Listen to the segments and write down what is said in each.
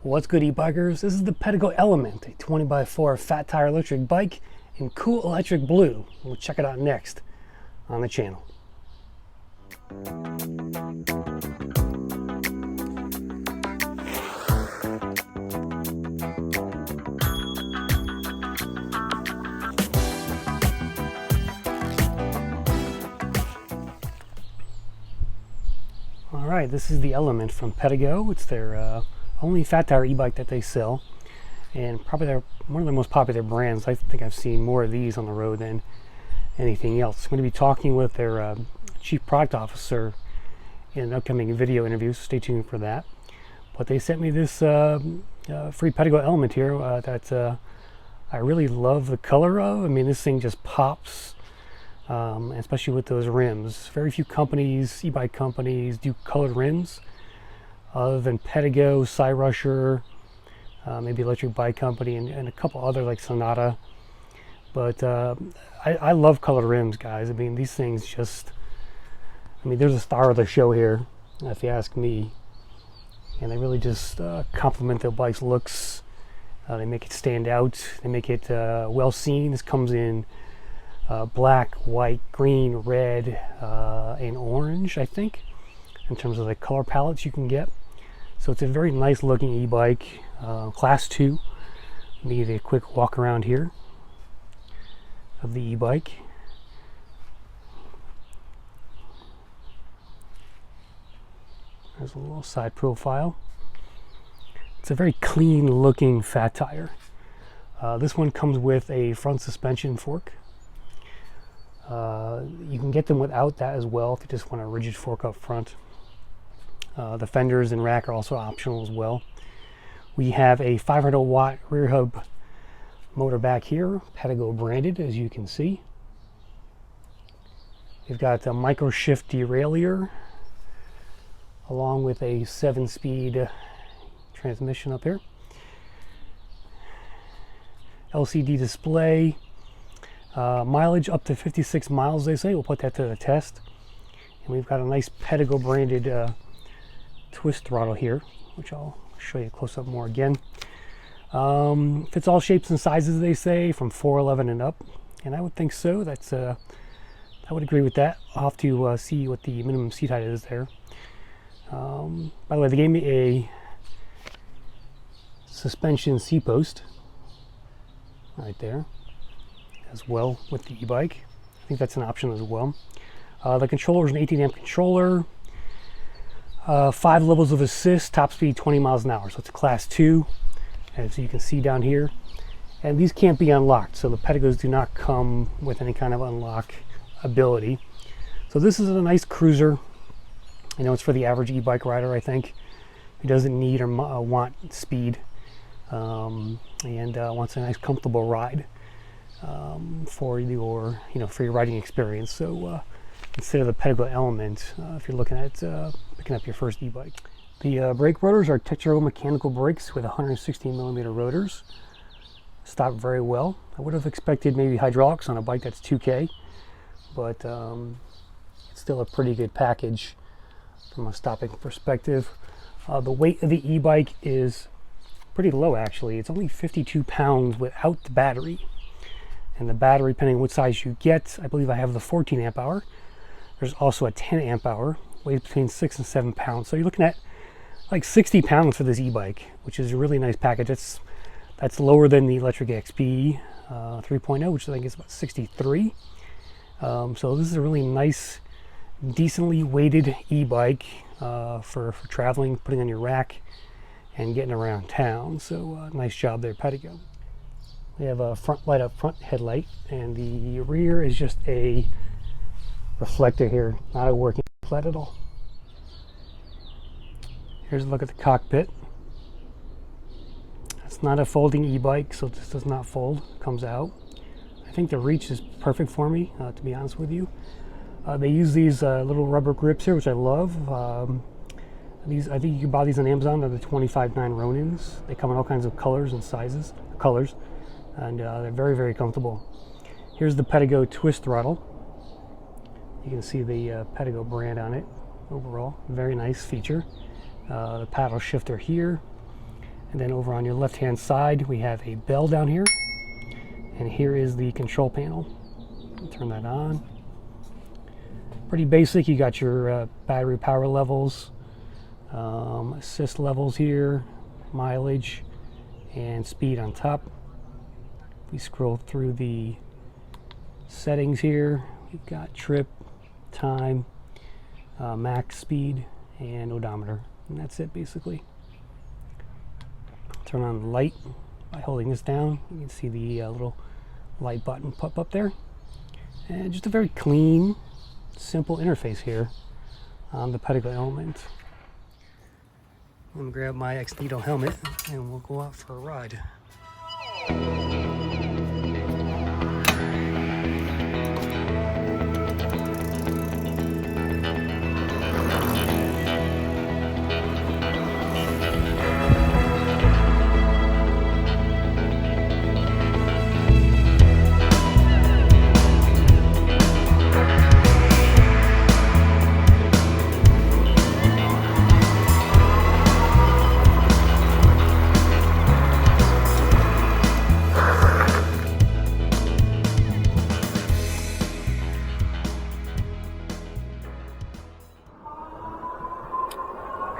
What's good, e-bikers? This is the Pedego Element, a 20x4 fat tire electric bike in cool electric blue. We'll check it out next on the channel. Alright, this is the Element from Pedego. It's their only fat tire e-bike that they sell, and probably they're one of the most popular brands. I think I've seen more of these on the road than anything else. I'm going to be talking with their chief product officer in an upcoming video interview, so stay tuned for that. But they sent me this free Pedego Element here that I really love the color of. I mean, this thing just pops, especially with those rims. Very few companies, e-bike companies, do colored rims other than Pedego, Cyrusher, maybe Electric Bike Company, and a couple other like Sonata. But I love colored rims, guys. I mean, these things just, I mean, they're the star of the show here, if you ask me. And they really just complement the bike's looks. They make it stand out. They make it well seen. This comes in black, white, green, red, and orange, I think, in terms of the color palettes you can get. So it's a very nice looking e-bike, class 2. Let me give you a quick walk around here of the e-bike. There's a little side profile. It's a very clean looking fat tire. This one comes with a front suspension fork. You can get them without that as well if you just want a rigid fork up front. The fenders and rack are also optional as well. We have a 500 watt rear hub motor back here, Pedego branded, as you can see. We've got a micro shift derailleur along with a 7-speed transmission up here. LCD display. Mileage up to 56 miles, they say. We'll put that to the test. And we've got a nice Pedego branded twist throttle here, which I'll show you close up more again. Fits all shapes and sizes, they say, from 411 and up, and I would think so. That's I would agree with that. I'll have to see what the minimum seat height is there. By the way, they gave me a suspension seat post right there as well with the e-bike. I think that's an option as well. The controller is an 18 amp controller. 5 levels of assist, top speed 20 miles an hour. So it's a class 2, as you can see down here. And these can't be unlocked, so the Pedegos do not come with any kind of unlock ability. So this is a nice cruiser. You know, it's for the average e-bike rider, I think, who doesn't need or want speed and wants a nice comfortable ride for your, for your riding experience. So consider the Pedego Element if you're looking at picking up your first e-bike. The brake rotors are Tetra mechanical brakes with 116mm rotors. Stop very well. I would have expected maybe hydraulics on a bike that's 2K, but it's still a pretty good package from a stopping perspective. The weight of the e-bike is pretty low, actually. It's only 52 pounds without the battery. And the battery, depending on what size you get, I believe I have the 14 amp hour. There's also a 10 amp hour, weighs between 6 and 7 pounds. So you're looking at like 60 pounds for this e-bike, which is a really nice package. That's lower than the Electric XP 3.0, which I think is about 63. So this is a really nice, decently weighted e-bike for traveling, putting on your rack, and getting around town. So nice job there, Pedego. We have a front light up front headlight, and the rear is just a reflector here, not a working flat at all. Here's a look at the cockpit. It's not a folding e-bike, so this does not fold, it comes out. I think the reach is perfect for me, to be honest with you. They use these little rubber grips here, which I love. I think you can buy these on Amazon. They're the 25.9 Ronins. They come in all kinds of colors and sizes, and they're very, very comfortable. Here's the Pedego twist throttle. You can see the Pedego brand on it overall. Very nice feature. The paddle shifter here. And then over on your left-hand side, we have a bell down here. And here is the control panel. Turn that on. Pretty basic. You got your battery power levels, assist levels here, mileage, and speed on top. We scroll through the settings here. We've got trip, time, max speed, and odometer. And that's it basically. Turn on the light by holding this down. You can see the little light button pop up there. And just a very clean, simple interface here on the Pedego Element. I'm gonna grab my X-Needle helmet and we'll go out for a ride.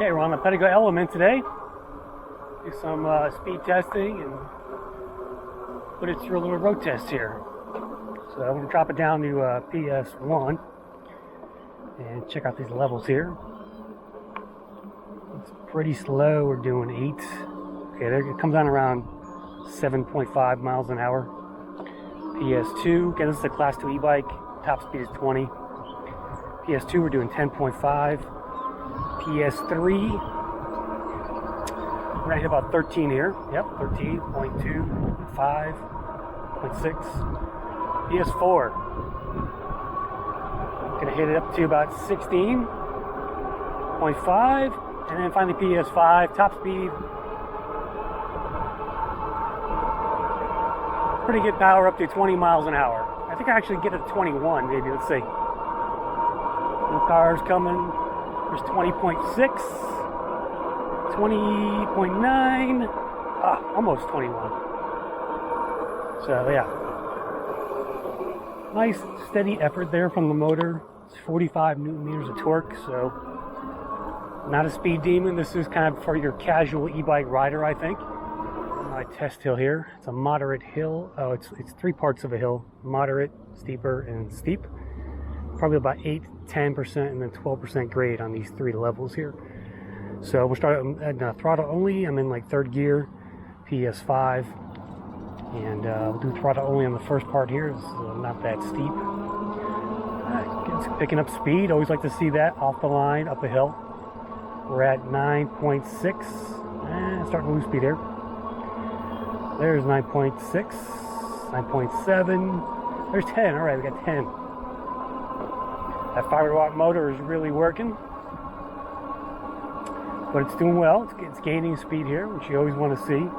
Okay, we're on the Pedego Element today. Do some speed testing and put it through a little road test here. So I'm going to drop it down to PS1 and check out these levels here. It's pretty slow. We're doing 8. Okay, there, it comes on around 7.5 miles an hour. PS2, again, this is a Class 2 e-bike. Top speed is 20. PS2, we're doing 10.5. PS3, we're at about 13 here. Yep, 13.2, 5, 0.6. PS4, gonna hit it up to about 16.5, and then finally PS5, top speed. Pretty good power up to 20 miles an hour. I think I actually get it to 21, maybe. Let's see. No cars coming. There's 20.6, 20.9, almost 21. So yeah, nice steady effort there from the motor. It's 45 newton meters of torque, so not a speed demon. This is kind of for your casual e-bike rider, I think. My test hill here. It's a moderate hill. Oh, it's 3 parts of a hill: moderate, steeper, and steep. Probably about 8-10% and then 12% grade on these 3 levels here. So we'll start at throttle only. I'm in like 3rd gear, PS5, and we'll do throttle only on the first part here. It's not that steep. It's picking up speed. Always like to see that off the line, up a hill. We're at 9.6. Starting to lose speed here. There's 9.6, 9.7. There's 10. All right, we got 10. That 500-watt motor is really working, but it's doing well. It's gaining speed here, which you always want to see.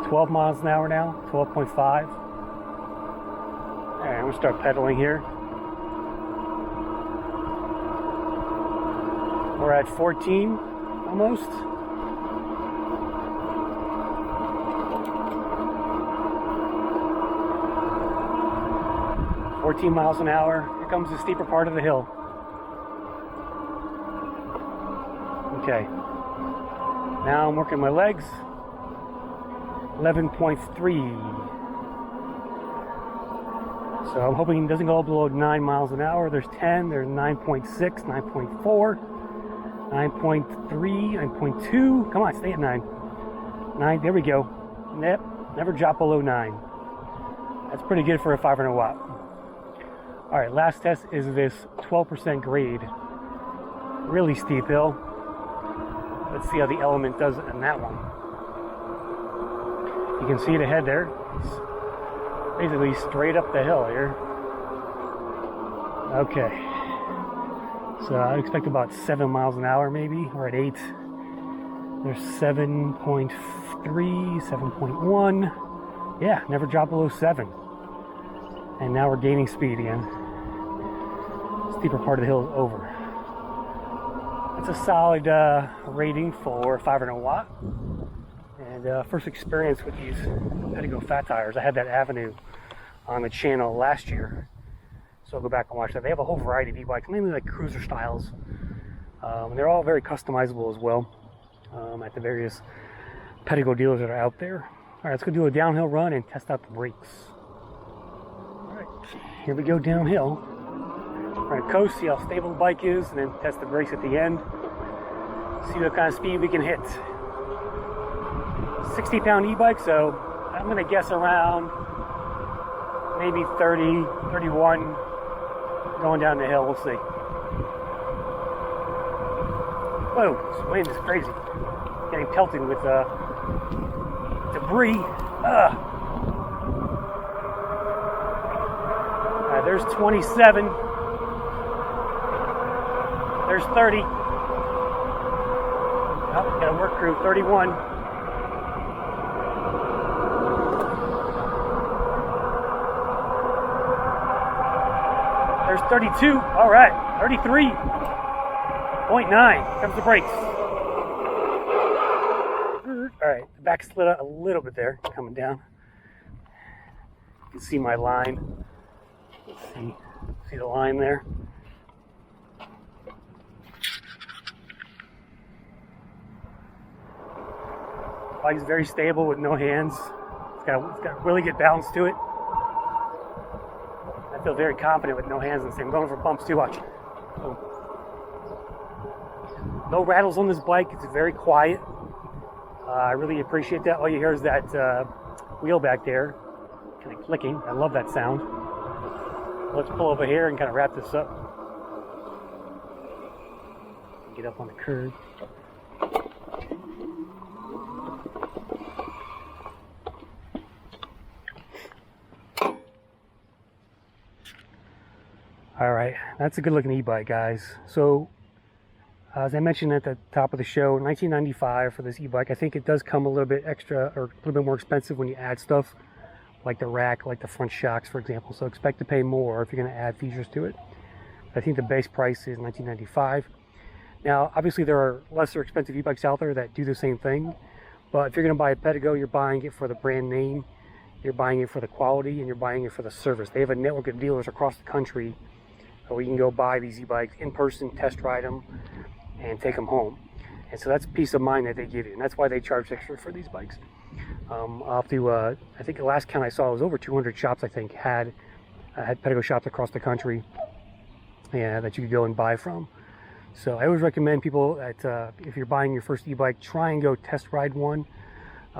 12 miles an hour now, 12.5. All right, I'm gonna start pedaling here. We're at 14, almost. $14 miles an hour. Here comes the steeper part of the hill. Okay. Now I'm working my legs. 11.3. So I'm hoping it doesn't go below 9 miles an hour. There's 10, there's 9.6, 9.4, 9.3, 9.2. Come on, stay at 9. 9, there we go. Yep, never drop below 9. That's pretty good for a 500 watt. All right, last test is this 12% grade. Really steep hill. Let's see how the Element does it in that one. You can see it ahead there. It's basically straight up the hill here. Okay. So I expect about 7 miles an hour maybe, or at 8. There's 7.3, 7.1. Yeah, never drop below 7. And now we're gaining speed again. Steeper part of the hill is over. It's a solid rating for 500 watt. And first experience with these Pedego fat tires. I had that Avenue on the channel last year, so I'll go back and watch that. They have a whole variety of e-bikes, mainly like cruiser styles. And they're all very customizable as well at the various Pedego dealers that are out there. All right, let's go do a downhill run and test out the brakes. All right, here we go downhill. We're gonna coast, see how stable the bike is, and then test the brakes at the end. See what kind of speed we can hit. 60-pound e-bike, so I'm gonna guess around maybe 30, 31 going down the hill. We'll see. Whoa, this wind is crazy. Getting pelted with debris. Alright, there's 27. There's 30. Oh, got a work crew, 31. There's 32. All right, 33.9. Comes the brakes. All right, the back slid out a little bit there, coming down. You can see my line. Let's see the line there. Bike's very stable with no hands. It's got really good balance to it. I feel very confident with no hands and I'm going for bumps too. Watch. Boom. No rattles on this bike. It's very quiet. I really appreciate that. All you hear is that wheel back there kind of clicking. I love that sound. Let's pull over here and kind of wrap this up. Get up on the curb. All right, that's a good looking e-bike, guys. So, as I mentioned at the top of the show, $19.95 for this e-bike. I think it does come a little bit extra or a little bit more expensive when you add stuff like the rack, like the front shocks, for example. So expect to pay more if you're going to add features to it. I think the base price is $19.95. Now, obviously, there are lesser expensive e-bikes out there that do the same thing. But if you're going to buy a Pedego, you're buying it for the brand name, you're buying it for the quality, and you're buying it for the service. They have a network of dealers across the country where you can go buy these e-bikes in person, test ride them, and take them home. And so that's peace of mind that they give you, and that's why they charge extra for these bikes. Up to, I think the last count I saw was over 200 shops, I think, had Pedego shops across the country, that you could go and buy from. So I always recommend people that if you're buying your first e-bike, try and go test ride one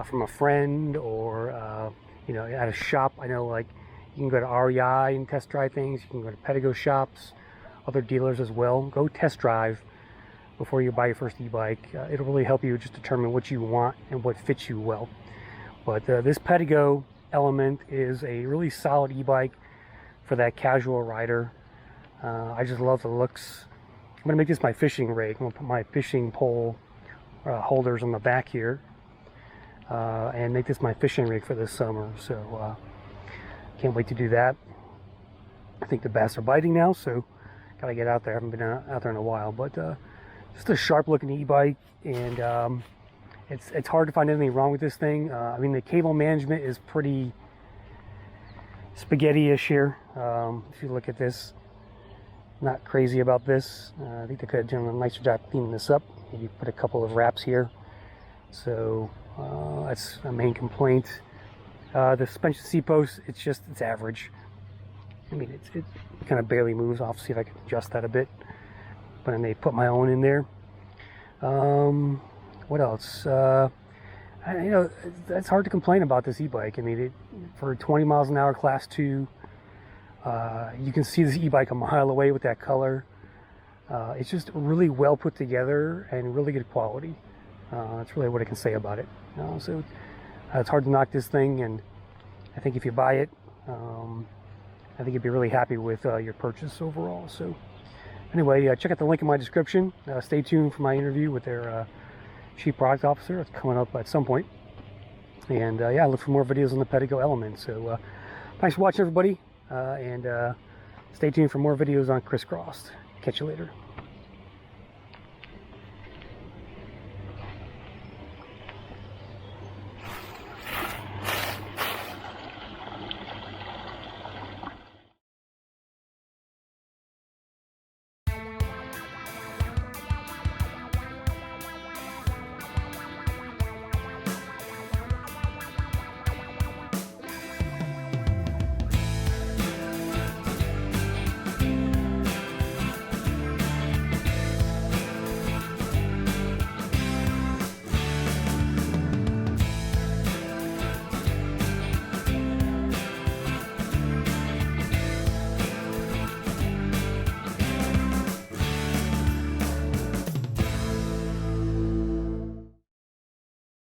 from a friend or at a shop. I know, like, you can go to REI and test drive things. You can go to Pedego shops, other dealers as well. Go test drive before you buy your first e-bike. It'll really help you just determine what you want and what fits you well. But this Pedego Element is a really solid e-bike for that casual rider. I just love the looks. I'm going to make this my fishing rig. I'm going to put my fishing pole holders on the back here and make this my fishing rig for this summer. So can't wait to do that. I think the bass are biting now, so gotta get out there. I haven't been out there in a while, but just a sharp looking e-bike, and it's hard to find anything wrong with this thing. I mean, the cable management is pretty spaghetti-ish here. If you look at this, not crazy about this. I think they could have done a nicer job cleaning this up. Maybe put a couple of wraps here. So that's a main complaint. The suspension seat post, it's average. I mean, it kind of barely moves. I'll have to see if I can adjust that a bit. But I may put my own in there. What else? It's hard to complain about this e-bike. I mean, for 20 miles an hour class 2, you can see this e-bike a mile away with that color. It's just really well put together and really good quality. That's really what I can say about it. So it's hard to knock this thing, and I think if you buy it, I think you'd be really happy with your purchase overall. So anyway, check out the link in my description. Stay tuned for my interview with their chief product officer. It's coming up at some point. And yeah, look for more videos on the Pedego Element. So thanks for watching, everybody, and stay tuned for more videos on Crisscrossed. Catch you later.